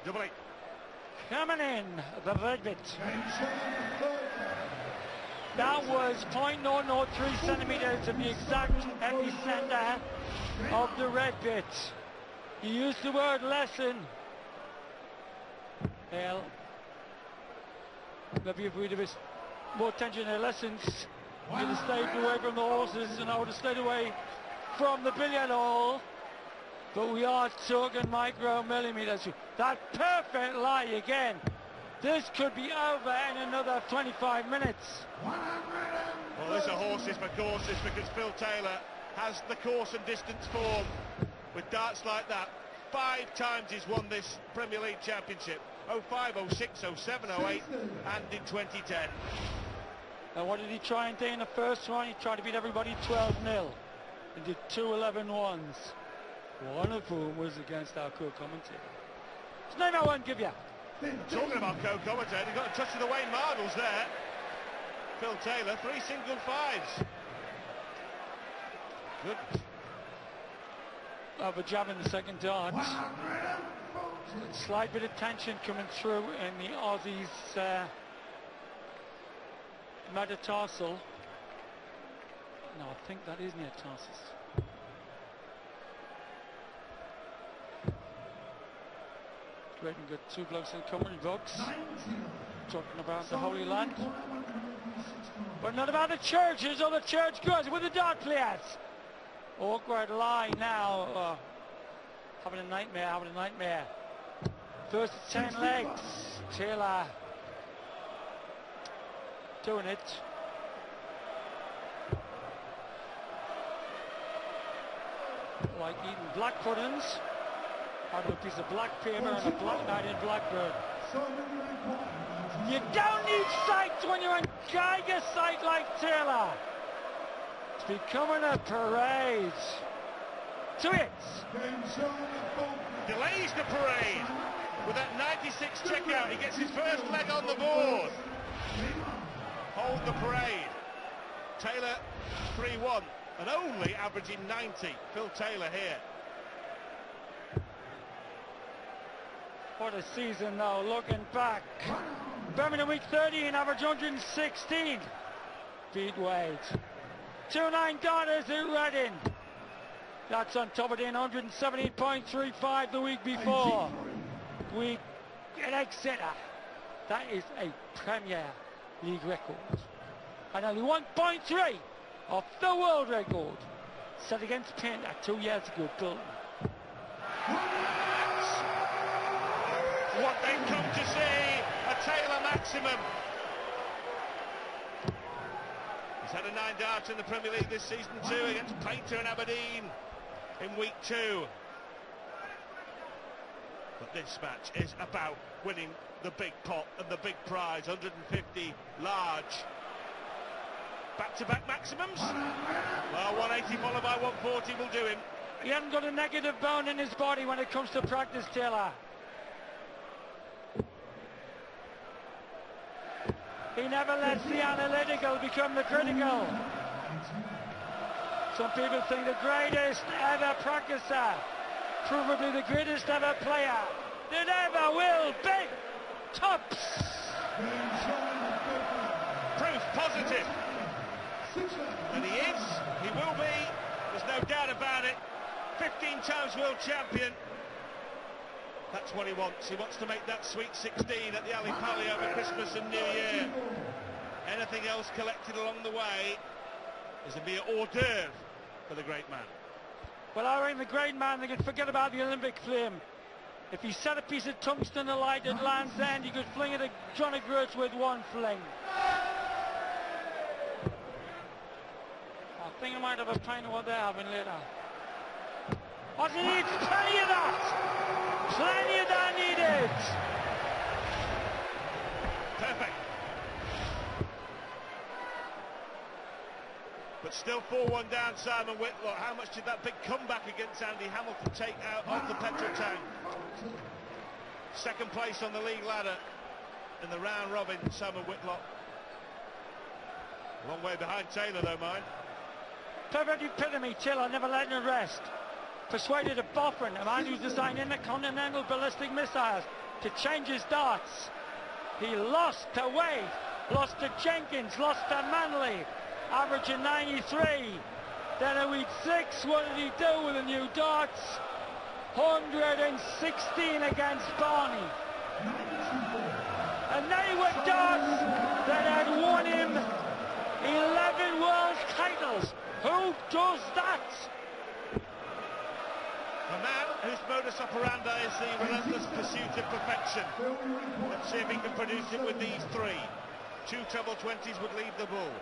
Double 8. Coming in, the red bit. That was 0.003 centimeters of the exact epicenter of the red bit. You used the word lesson. Well, maybe if we'd have been more attention to their lessons, you'd have stayed away from the horses and I would have stayed away from the billiard hall. But we are talking micromillimeters. That perfect lie again. This could be over in another 25 minutes. Well, these are horses for courses because Phil Taylor has the course and distance form with darts like that. 5 times he's won this Premier League Championship. 05, 06, 07, 08 and in 2010. And what did he try and do in the first one? He tried to beat everybody 12-0. He did 2 11-1s. One of whom was against our co-commentator. His name I won't give you. Talking about co-commentator, he got a touch of the Wayne Marbles there. Phil Taylor, 3 single 5s. Good. Have a jab in the second dart. Slight bit of tension coming through in the Aussies' metatarsal. No, I think that is near tarsus. Great and good. 2 blokes in commentary box talking about the Holy Land, but not about the churches or the church goers with the dart players. Awkward line now. Having a nightmare. First 10 legs. Taylor doing it. Like eating black puddings out of a piece of black paper and a black night in Blackburn. You don't need sights when you're on Geiger sight like Taylor. It's becoming a parade. 2 hits. Delays the parade with that 96 checkout. He gets his first leg on the board. Hold the parade. Taylor 3-1 and only averaging 90. Phil Taylor here. What a season though, looking back. Birmingham week 13, average 116. Beat Wade. 2-9 darters at Reading. That's on top of the 117.35 the week before. Week in Exeter. That is a Premier League record. And only 1.3 off the world record set against Painter 2 years ago. Dalton. What they've come to see, a Taylor maximum. He's had a 9 darts in the Premier League this season too against Painter and Aberdeen in week 2. But this match is about winning the big pot and the big prize, 150 large. Back-to-back maximums? Well, 180 followed by 140 will do him. He hasn't got a negative bone in his body when it comes to practice, Taylor. He never lets the analytical become the critical. Some people think the greatest ever practicer, probably the greatest ever player that ever will be. Tops. Proof positive. And he is, he will be, there's no doubt about it. 15 times world champion. That's what he wants. He wants to make that sweet 16 at the Ali Pali over Christmas and New Year. Anything else collected along the way is a mere hors d'oeuvre for the great man. Well, I reckon the great man, they could forget about the Olympic flame. If he set a piece of tungsten alight at Land's End, you could fling it at John O'Groats with one fling. I think I might have a pint of what they're having later. What he needs, plenty of that! Plenty of that needed! Perfect. But still 4-1 down, Simon Whitlock. How much did that big comeback against Andy Hamilton take out of the petrol tank? Second place on the league ladder in the round robin, Simon Whitlock. A long way behind Taylor though, mine. Perfect epitome, Taylor never letting it rest. Persuaded of Boffin, a man who's designing the Continental ballistic missiles. to change his darts. He lost to Wade, lost to Jenkins, lost to Manley, averaging 93. Then a week 6, what did he do with the new darts? 116 against Barney. And they were darts that had won him 11 world titles. Who does that? A man whose modus operandi is the relentless pursuit of perfection. Let's see if he can produce it with these 3. 2 treble 20s would leave the ball.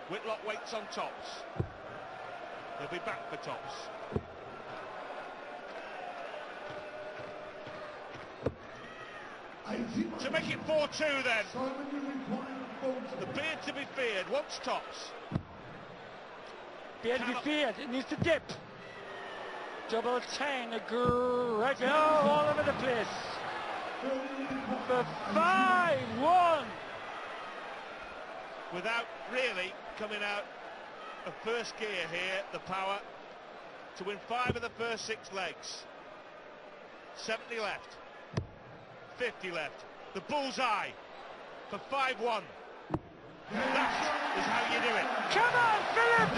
Whitlock waits on tops. He'll be back for tops. To make it 4-2 then. The beard to be feared wants tops. Beard to be feared, it needs to dip. Double 10, a great, all over the place. For 5-1. Without really coming out of first gear here, the power to win 5 of the first 6 legs. 70 left. 50 left. The bullseye for 5-1. That is how you do it. Come on, Philip!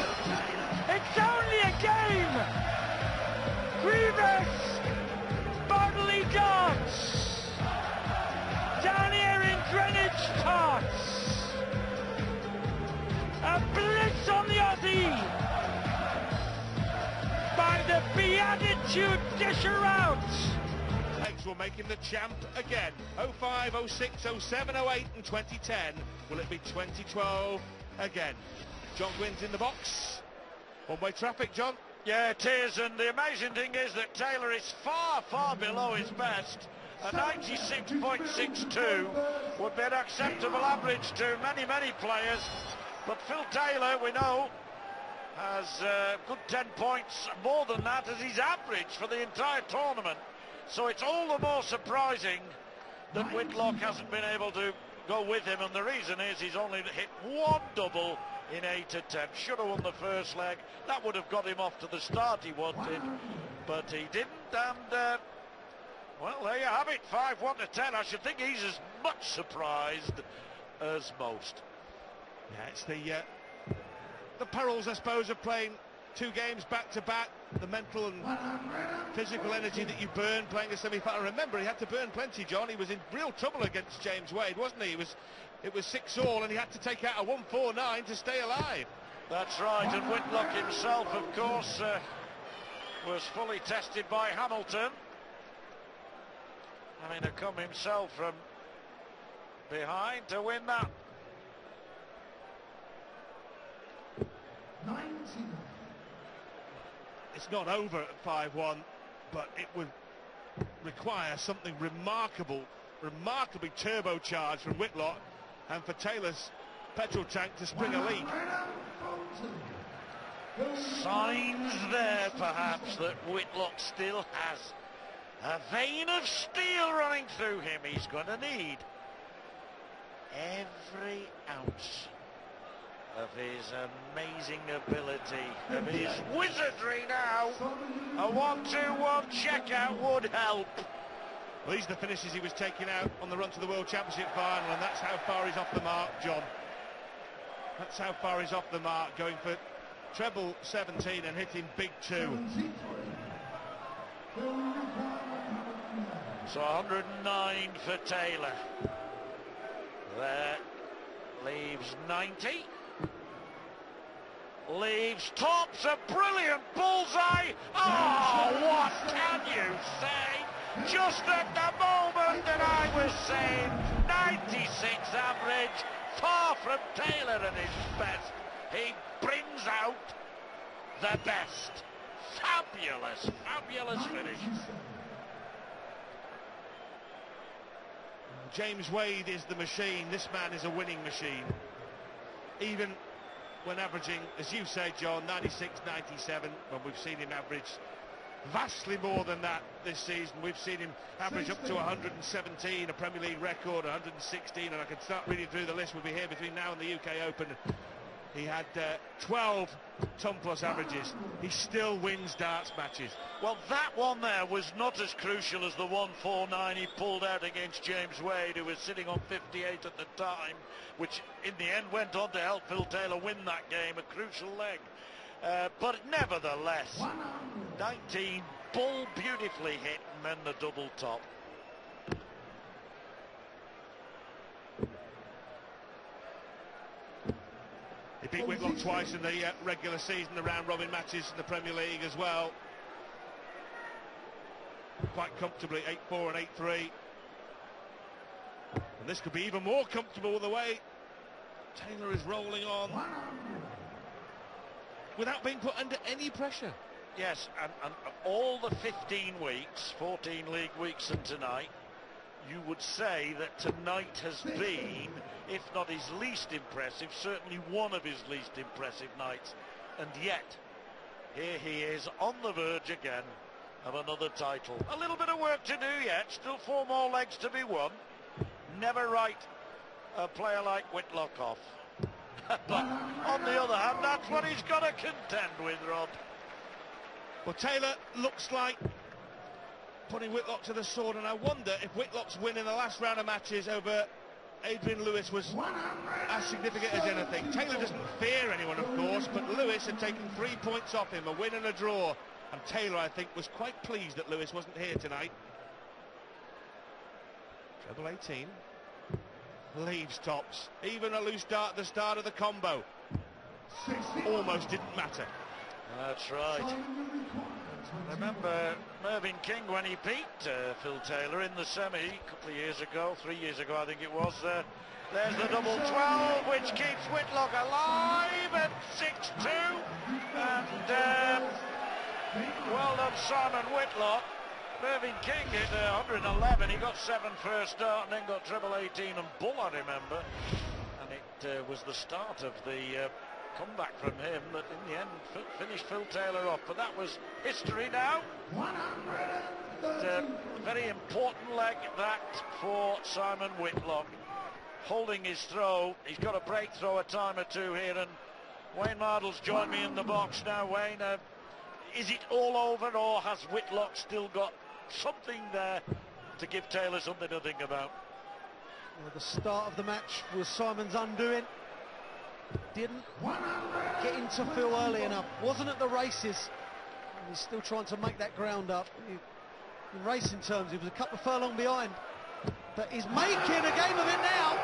It's only a game! Grievous bodily darts down here in Greenwich Parks. A blitz on the Aussie by the Beatitude Disher out. Legs will make him the champ again. 05, 06, 07, 08 and 2010. Will it be 2012 again? John Gwynn's in the box. One-way traffic, John. Yeah, it is, and the amazing thing is that Taylor is far, far below his best. A 96.62 would be an acceptable average to many, many players. But Phil Taylor, we know, has a good 10 points more than that as his average for the entire tournament. So it's all the more surprising that Whitlock hasn't been able to go with him, and the reason is he's only hit 1 double in 8 attempts. Should have won the first leg. That would have got him off to the start he wanted, but he didn't, and well, there you have it, 5-1 to 10. I should think he's as much surprised as most. Yeah, it's the perils, I suppose, of playing 2 games back-to-back, the mental and physical energy that you burn playing a semi-final. Remember, he had to burn plenty, John. He was in real trouble against James Wade, wasn't he? It was 6-all, and he had to take out a 149 to stay alive. That's right, and Whitlock himself, of course, was fully tested by Hamilton, having to come himself from behind to win that. 19. It's not over at 5-1, but it would require something remarkably turbocharged from Whitlock and for Taylor's petrol tank to spring a leak. Signs there, perhaps, that Whitlock still has a vein of steel running through him. He's going to need every ounce of his amazing ability, of his wizardry now. A 1-2-1 checkout would help. Well, these are the finishes he was taking out on the run to the World Championship final, and that's how far he's off the mark, John. That's how far he's off the mark, going for treble 17 and hitting big 2. So 109 for Taylor. There leaves 90. Leaves tops, a brilliant bullseye. Oh, what can you say? Just at the moment that I was saying, 96 average, far from Taylor at his best. He brings out the best. Fabulous, fabulous finish. James Wade is the machine. This man is a winning machine. Even when averaging, as you say, John, 96, 97, when we've seen him average vastly more than that this season. We've seen him average up to 117, a Premier League record, 116, and I could start reading through the list. We'll be here between now and the UK Open. He had 12 ton plus averages. He still wins darts matches. Well, that one there was not as crucial as the 149 he pulled out against James Wade, who was sitting on 58 at the time, which in the end went on to help Phil Taylor win that game, a crucial leg. But nevertheless, 19, ball beautifully hit, and then the double top. He beat Whitlock twice in the regular season, the round-robin matches in the Premier League as well. Quite comfortably, 8-4 and 8-3. And this could be even more comfortable the way Taylor is rolling on without being put under any pressure. Yes, and all the 15 weeks, 14 league weeks and tonight, you would say that tonight has been, if not his least impressive, certainly one of his least impressive nights. And yet, here he is on the verge again of another title. A little bit of work to do yet, still 4 more legs to be won. Never write a player like Whitlock off. But on the other hand, that's what he's got to contend with, Rod. Well, Taylor looks like putting Whitlock to the sword, and I wonder if Whitlock's win in the last round of matches over Adrian Lewis was as significant as anything. Taylor doesn't fear anyone, of course, but Lewis had taken 3 points off him, a win and a draw, and Taylor, I think, was quite pleased that Lewis wasn't here tonight. Treble 18 leaves tops. Even a loose dart at the start of the combo almost didn't matter. That's right. Remember Mervyn King when he beat Phil Taylor in the semi a couple of years ago, 3 years ago I think it was. There's the double 12 which keeps Whitlock alive at 6-2, and well done Simon Whitlock. Mervyn King hit 111, he got 7 first start and then got treble 18 and bull, I remember, and it was the start of the comeback from him that in the end finished Phil Taylor off. But that was history now. Very important leg that for Simon Whitlock, holding his throw. He's got a break throw a time or two here, and Wayne Mardle's joined me in the box now. Wayne, is it all over, or has Whitlock still got something there to give Taylor something to think about? Well, the start of the match was Simon's undoing. Didn't get into Phil early enough, wasn't at the races. He's still trying to make that ground up. In racing terms, he was a couple of furlong behind, but he's making a game of it now.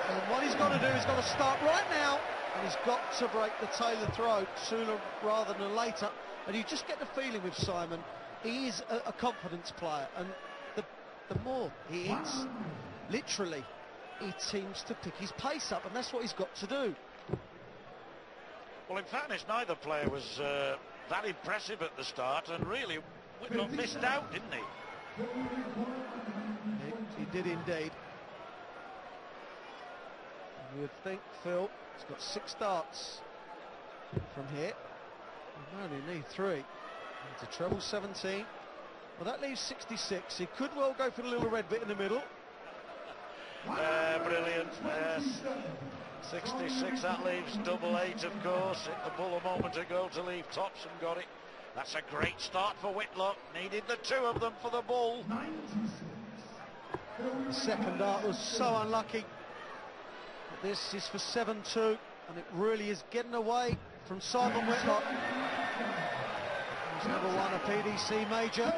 And what he's got to do, he's got to start right now, and he's got to break the Taylor throw sooner rather than later. And you just get the feeling with Simon, he is a confidence player, and the more he hits, literally, he seems to pick his pace up, and that's what he's got to do. Well, in fairness, neither player was that impressive at the start, and really Whitlock missed out, didn't he? He did indeed. You would think Phil has got 6 starts from here. He only need 3. Into treble 17. Well, that leaves 66. He could well go for the little red bit in the middle. Brilliant, yes. 66, that leaves double 8, of course. Hit the bull a moment ago to leave tops and got it. That's a great start for Whitlock. Needed the 2 of them for the bull. The second dart was so unlucky. But this is for 7-2, and it really is getting away from Simon Whitlock. He's never won a PDC major.